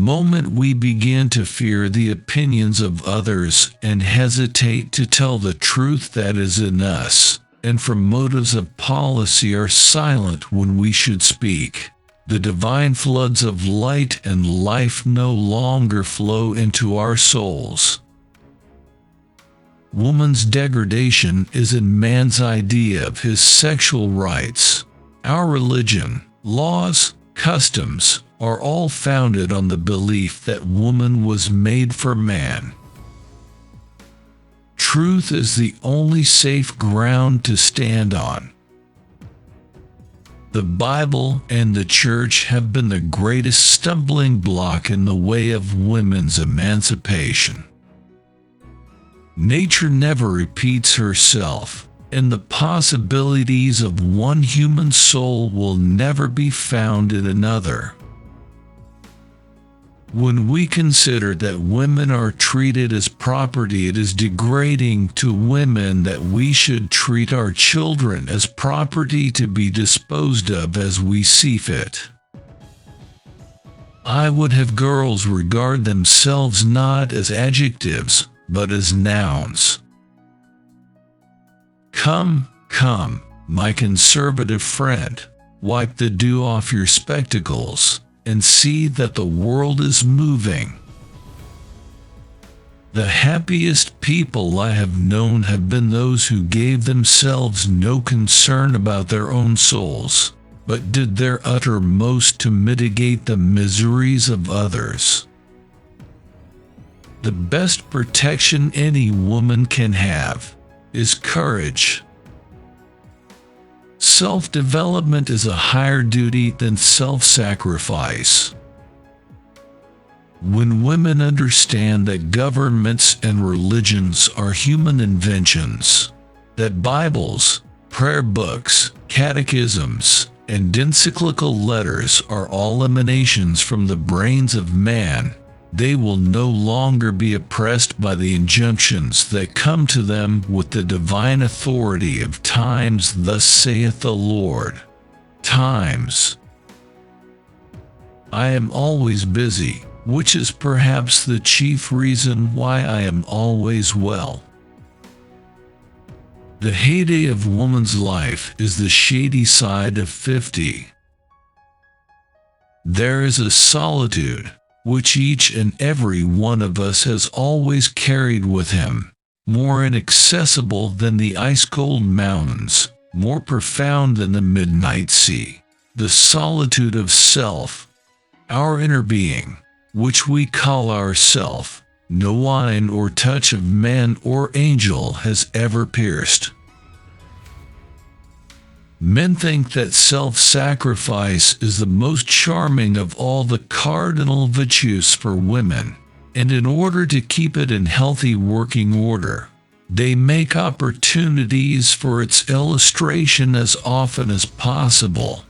moment we begin to fear the opinions of others and hesitate to tell the truth that is in us, and from motives of policy are silent when we should speak, the divine floods of light and life no longer flow into our souls. Woman's degradation is in man's idea of his sexual rights. Our religion, laws, customs are all founded on the belief that woman was made for man. Truth is the only safe ground to stand on. The Bible and the Church have been the greatest stumbling block in the way of women's emancipation. Nature never repeats herself, and the possibilities of one human soul will never be found in another. When we consider that women are treated as property, it is degrading to women that we should treat our children as property to be disposed of as we see fit. I would have girls regard themselves not as adjectives, but as nouns. Come, my conservative friend, wipe the dew off your spectacles and see that the world is moving. The happiest people I have known have been those who gave themselves no concern about their own souls, but did their uttermost to mitigate the miseries of others. The best protection any woman can have is courage. Self-development is a higher duty than self-sacrifice. When women understand that governments and religions are human inventions, that Bibles, prayer books, catechisms, and encyclical letters are all emanations from the brains of man, they will no longer be oppressed by the injunctions that come to them with the divine authority of times, thus saith the Lord. Times. I am always busy, which is perhaps the chief reason why I am always well. The heyday of woman's life is the shady side of 50. There is a solitude which each and every one of us has always carried with him, more inaccessible than the ice-cold mountains, more profound than the midnight sea, the solitude of self, our inner being, which we call ourself, no wine or touch of man or angel has ever pierced. Men think that self-sacrifice is the most charming of all the cardinal virtues for women, and in order to keep it in healthy working order, they make opportunities for its illustration as often as possible.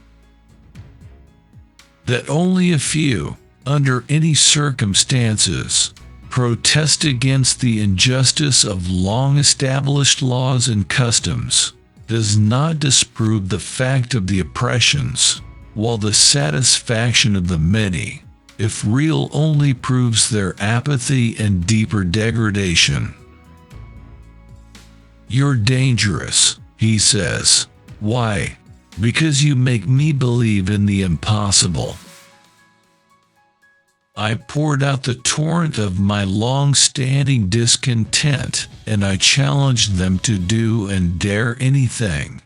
That only a few, under any circumstances, protest against the injustice of long-established laws and customs does not disprove the fact of the oppressions, while the satisfaction of the many, if real, only proves their apathy and deeper degradation. You're dangerous, he says. Why? Because you make me believe in the impossible. I poured out the torrent of my long-standing discontent, and I challenged them to do and dare anything.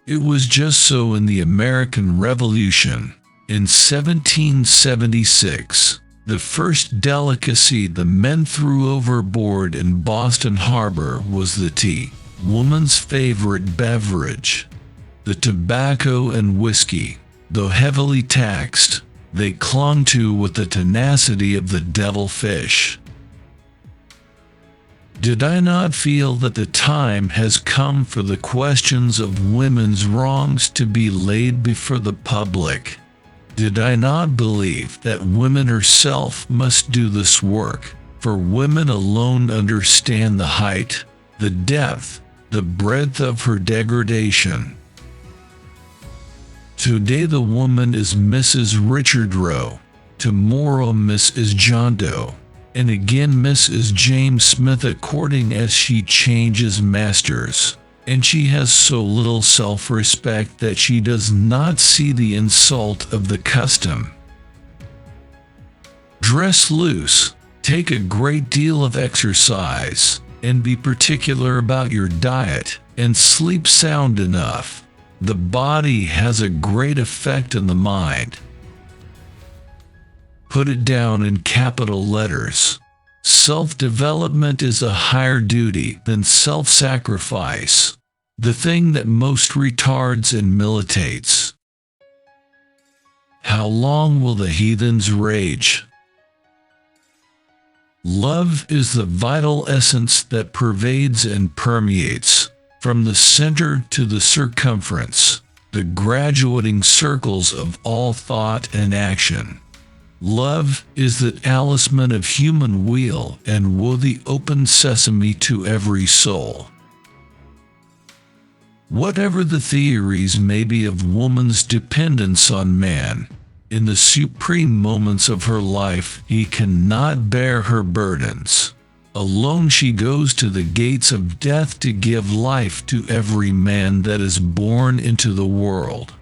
It was just so in the American Revolution. In 1776, the first delicacy the men threw overboard in Boston Harbor was the tea, woman's favorite beverage. The tobacco and whiskey, though heavily taxed, they clung to with the tenacity of the devilfish. Did I not feel that the time has come for the questions of women's wrongs to be laid before the public? Did I not believe that women herself must do this work, for women alone understand the height, the depth, the breadth of her degradation? Today the woman is Mrs. Richard Roe, Tomorrow Mrs. John Doe, and again Mrs. James Smith, according as she changes masters, and she has so little self-respect that she does not see the insult of the custom. Dress loose, take a great deal of exercise, and be particular about your diet, and sleep sound enough. The body has a great effect on the mind. Put it down in capital letters. Self-development is a higher duty than self-sacrifice, the thing that most retards and militates. How long will the heathens rage? Love is the vital essence that pervades and permeates, from the center to the circumference, the graduating circles of all thought and action. Love is the talisman of human weal and woe, the open sesame to every soul. Whatever the theories may be of woman's dependence on man, in the supreme moments of her life he cannot bear her burdens. Alone she goes to the gates of death to give life to every man that is born into the world.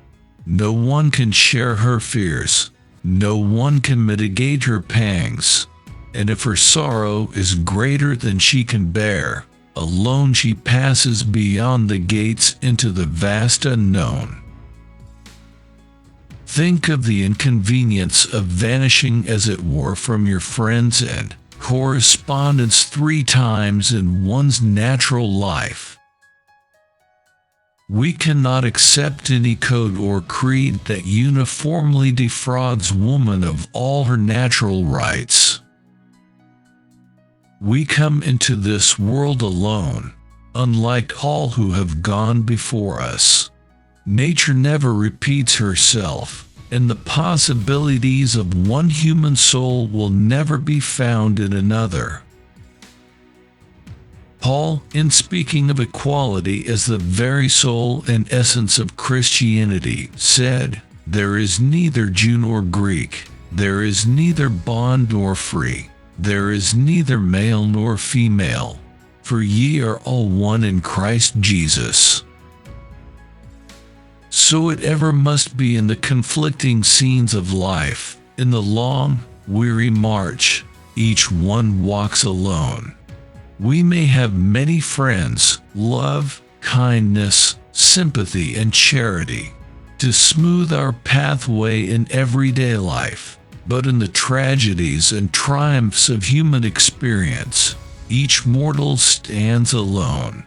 No one can share her fears. No one can mitigate her pangs. And if her sorrow is greater than she can bear, alone she passes beyond the gates into the vast unknown. Think of the inconvenience of vanishing as it were from your friends and correspondence 3 times in one's natural life. We cannot accept any code or creed that uniformly defrauds woman of all her natural rights. We come into this world alone, unlike all who have gone before us. Nature never repeats herself, and the possibilities of one human soul will never be found in another. Paul, in speaking of equality as the very soul and essence of Christianity, said, "There is neither Jew nor Greek, there is neither bond nor free, there is neither male nor female, for ye are all one in Christ Jesus." So it ever must be in the conflicting scenes of life, in the long, weary march, each one walks alone. We may have many friends, love, kindness, sympathy, and charity to smooth our pathway in everyday life, but in the tragedies and triumphs of human experience, each mortal stands alone.